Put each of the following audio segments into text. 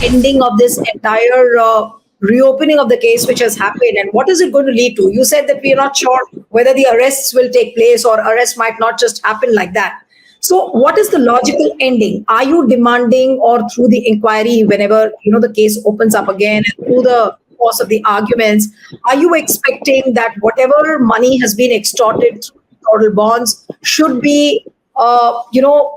ending of this entire reopening of the case which has happened, and what is it going to lead to? You said that we are not sure whether the arrests will take place or arrests might not just happen like that. So what is the logical ending? Are you demanding, or through the inquiry, whenever the case opens up again, and through the course of the arguments, are you expecting that whatever money has been extorted through total bonds should be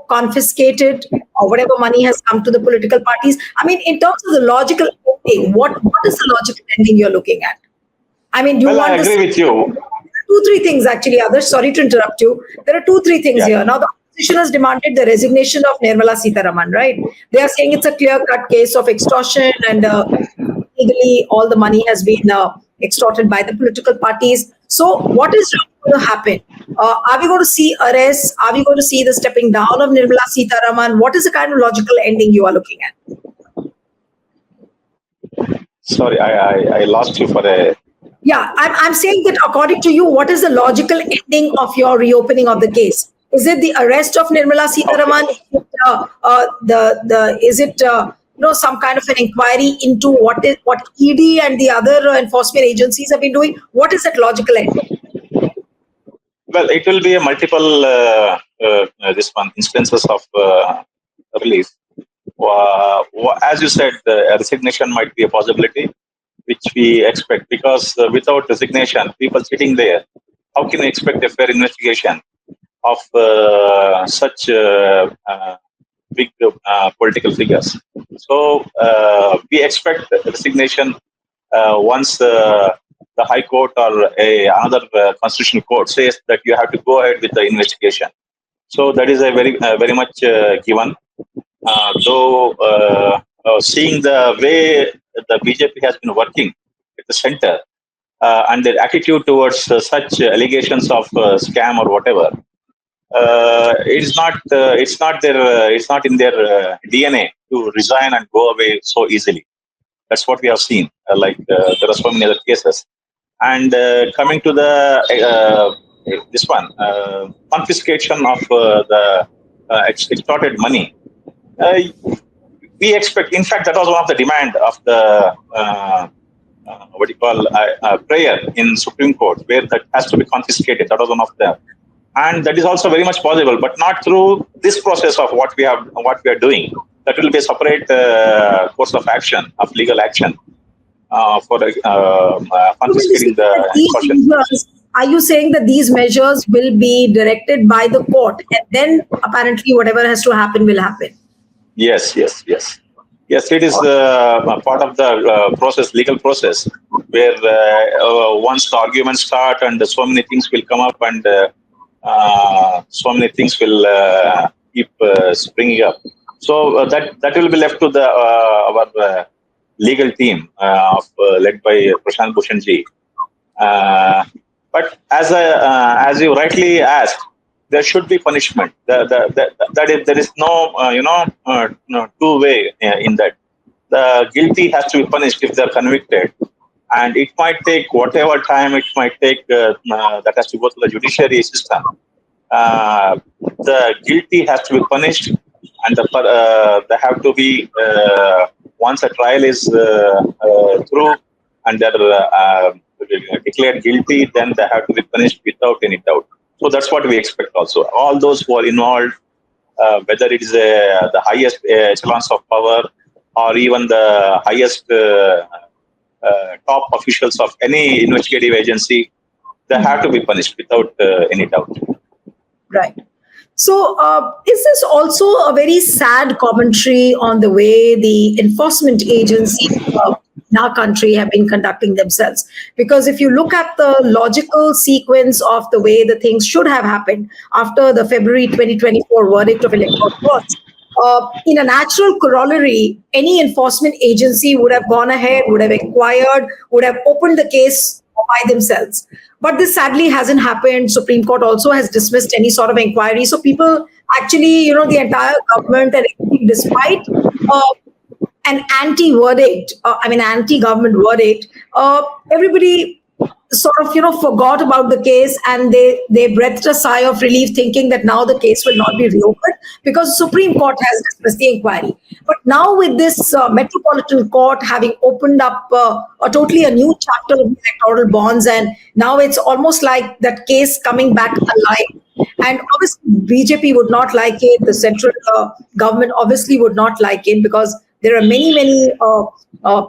confiscated, or whatever money has come to the political parties? I mean, in terms of the logical ending, what is the logical ending you're looking at? I mean, you Well, want I agree with you. Two, three things actually, Adarsh. Sorry to interrupt you. There are two, three things here. Now, the opposition has demanded the resignation of Nirmala Sitharaman, right? They are saying it's a clear-cut case of extortion, and legally all the money has been extorted by the political parties. So, what is going to happen? Are we going to see arrests? Are we going to see the stepping down of Nirmala Sitharaman? What is the kind of logical ending you are looking at? Sorry, I lost you for a... Yeah, I'm saying that according to you, what is the logical ending of your reopening of the case? Is it the arrest of Nirmala Sitharaman? Is it some kind of an inquiry into what ED and the other enforcement agencies have been doing? What is that logical ending? Well, it will be a multiple instances of release. As you said, a resignation might be a possibility, which we expect, because without resignation, people sitting there, how can you expect a fair investigation of such big political figures? So we expect resignation once the High Court or another constitutional court says that you have to go ahead with the investigation. So that is a very much given. Though seeing the way the BJP has been working at the center and their attitude towards such allegations of scam or whatever, it's not in their DNA to resign and go away so easily. That's what we have seen. There are so many other cases. And coming to the this one, confiscation of the extorted money. We expect, in fact, that was one of the demand of the prayer in Supreme Court, where that has to be confiscated. That was one of them, and that is also very much possible, but not through this process of what we are doing. That will be a separate course of action, of legal action for confiscating the extortion. Are you saying that these measures will be directed by the court, and then apparently whatever has to happen will happen? Yes. It is part of the process, legal process, where once the arguments start and so many things will come up, and so many things will keep springing up. So that will be left to our legal team led by Prashant Bhushan ji. But as you rightly asked, there should be punishment. There is no two way in that. The guilty has to be punished if they are convicted, and it might take whatever time it might take. That has to go through the judiciary system. The guilty has to be punished, and they have to be once a trial is through and they're declared guilty, then they have to be punished without any doubt. So that's what we expect also. All those who are involved, whether it is the highest echelons of power or even the highest top officials of any investigative agency, they have to be punished without any doubt. Right. So is this also a very sad commentary on the way the enforcement agencies in our country have been conducting themselves? Because if you look at the logical sequence of the way the things should have happened after the February 2024 verdict of electoral courts, in a natural corollary, any enforcement agency would have gone ahead, would have inquired, would have opened the case by themselves. But this sadly hasn't happened. Supreme Court also has dismissed any sort of inquiry. So people actually, the entire government, and despite an anti-government verdict, everybody sort of forgot about the case, and they breathed a sigh of relief, thinking that now the case will not be reopened because Supreme Court has dismissed the inquiry. But now with this Metropolitan Court having opened up a totally a new chapter of electoral bonds, and now it's almost like that case coming back alive. And obviously BJP would not like it, the central government obviously would not like it, because there are many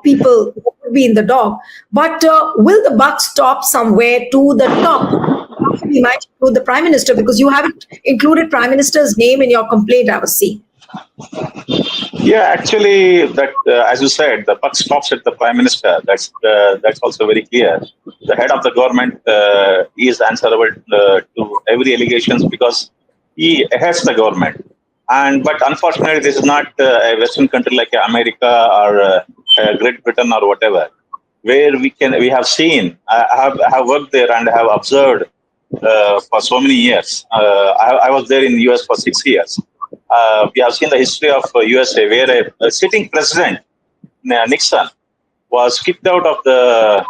people who could be in the dock. But will the buck stop somewhere to the top? We might include the Prime Minister, because you haven't included Prime Minister's name in your complaint, I was seeing. Yeah, actually, that as you said, the buck stops at the Prime Minister. That's also very clear. The head of the government is answerable to every allegations because he heads the government. But unfortunately, this is not a Western country like America or Great Britain or whatever, where we have seen. I have worked there and have observed for so many years. I was there in the US for 6 years. We have seen the history of USA, where a sitting president, Nixon, was kicked out of the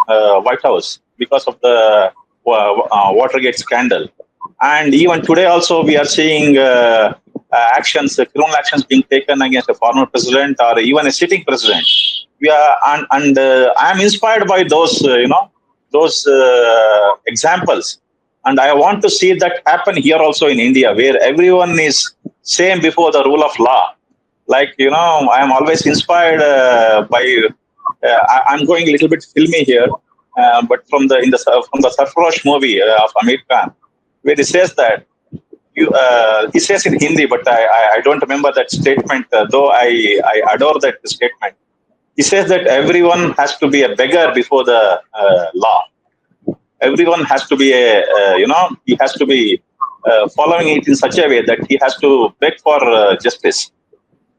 White House because of the Watergate scandal. And even today also, we are seeing criminal actions being taken against a former president or even a sitting president. I am inspired by those, those examples. And I want to see that happen here also in India, where everyone is same before the rule of law. Like, I am always inspired by. I'm going a little bit filmy here, but from the Sarfarosh movie of Amir Khan, where he says that he says in Hindi, but I don't remember that statement. Though I adore that statement. He says that everyone has to be a beggar before the law. Everyone has to be he has to be following it in such a way that he has to beg for justice.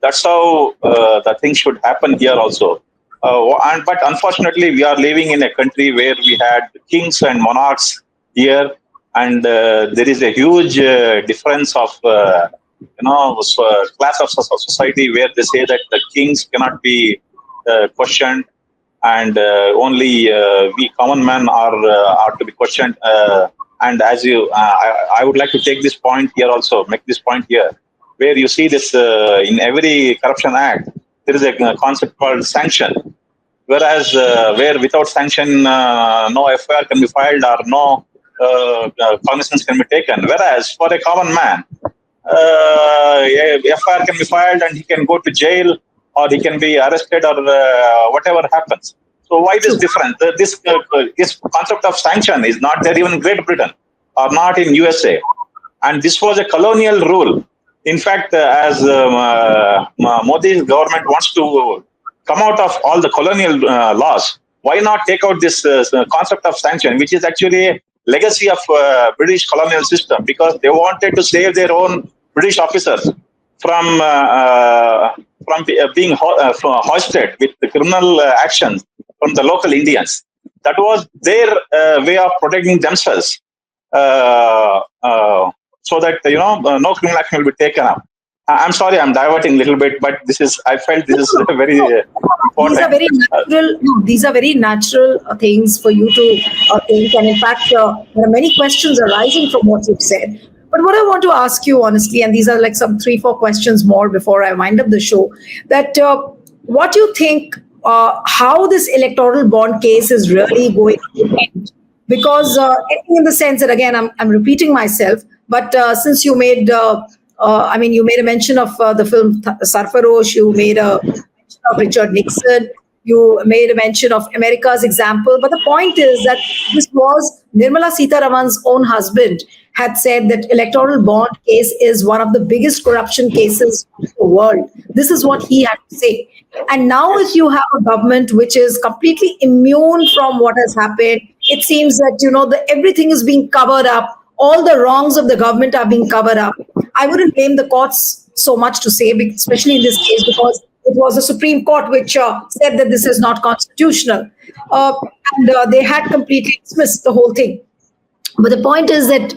That's how the thing should happen here also. But unfortunately, we are living in a country where we had kings and monarchs here, and there is a huge difference of class of society, where they say that the kings cannot be questioned, and only we common men are to be questioned. And as I would like to take this point here also, make this point here, where you see this in every corruption act, there is a concept called sanction. Whereas where without sanction, no FIR can be filed or no cognizance can be taken. Whereas for a common man, FIR can be filed and he can go to jail, or he can be arrested, or whatever happens. So why this difference? This concept of sanction is not there even in Great Britain or not in USA. And this was a colonial rule. In fact, as Modi's government wants to come out of all the colonial laws, why not take out this concept of sanction, which is actually a legacy of British colonial system, because they wanted to save their own British officers from being hoisted with the criminal actions from the local Indians. That was their way of protecting themselves, so that no criminal action will be taken up. I'm sorry, I'm diverting a little bit, but I felt this is very important. These are very natural things for you to think, and in fact, there are many questions arising from what you've said. But what I want to ask you honestly, and these are like some 3-4 questions more before I wind up the show, that what you think, how this electoral bond case is really going to end? Because in the sense that, again, I'm repeating myself, but since you made, you made a mention of the film Sarfarosh, you made a mention of Richard Nixon, you made a mention of America's example. But the point is that this was Nirmala Sitharaman's own husband had said that electoral bond case is one of the biggest corruption cases in the world. This is what he had to say. And now if you have a government which is completely immune from what has happened, it seems that, everything is being covered up. All the wrongs of the government are being covered up. I wouldn't blame the courts so much to say, especially in this case, because it was the Supreme Court which said that this is not constitutional. And they had completely dismissed the whole thing. But the point is that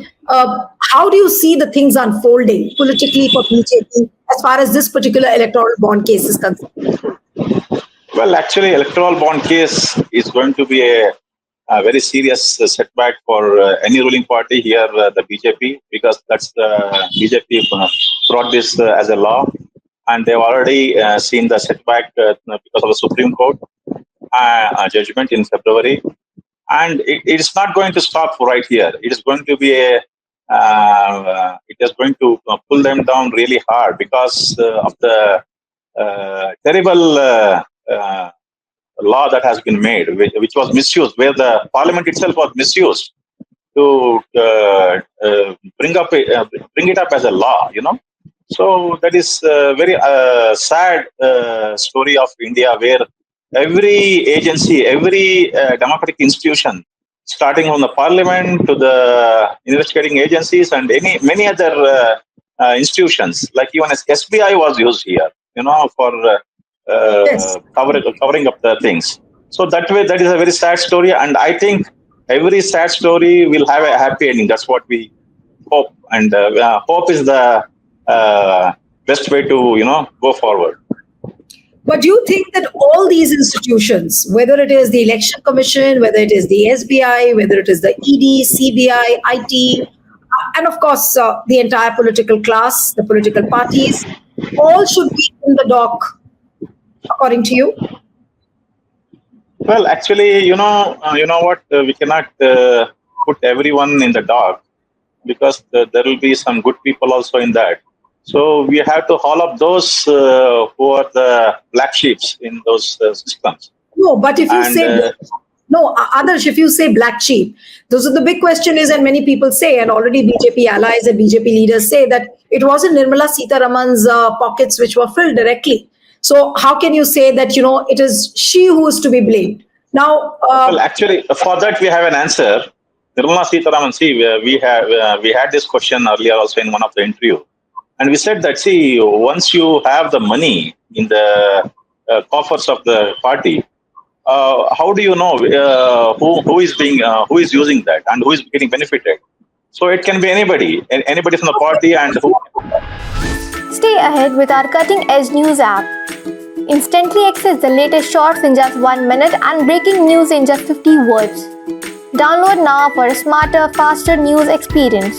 how do you see the things unfolding politically for BJP as far as this particular electoral bond case is concerned? Well, actually, electoral bond case is going to be a a very serious setback for any ruling party here, the BJP, because that's the BJP brought this as a law, and they've already seen the setback because of the Supreme Court judgment in February, and it is not going to stop right here. It is going to be it is going to pull them down really hard because of the terrible law that has been made, which was misused, where the parliament itself was misused to bring it up as a law. So that is a very sad story of India, where every agency, every democratic institution, starting from the parliament to the investigating agencies and many other institutions, like even as SBI was used here, for Yes. covering up the things. So that way, that is a very sad story, and I think every sad story will have a happy ending. That's what we hope, and hope is the best way to go forward. But do you think that all these institutions, whether it is the Election Commission, whether it is the SBI, whether it is the ED, CBI, IT, and of course the entire political class, the political parties, all should be in the dock, according to you? Well, actually, what? We cannot put everyone in the dark because there will be some good people also in that. So we have to haul up those who are the black sheeps in those systems. No, but if you And say no, Adarsh, if you say black sheep, those are the big question is, and many people say, and already BJP allies and BJP leaders say that it wasn't Nirmala Sitharaman's pockets which were filled directly. So how can you say that it is she who is to be blamed? Now, well, actually, for that we have an answer. Nirmala Sitharaman, see, we had this question earlier also in one of the interview, and we said that, see, once you have the money in the coffers of the party, how do you know who is using that and who is getting benefited? So it can be anybody from the party, and who. Stay ahead with our cutting edge news app. Instantly access the latest shorts in just 1 minute and breaking news in just 50 words. Download now for a smarter, faster news experience.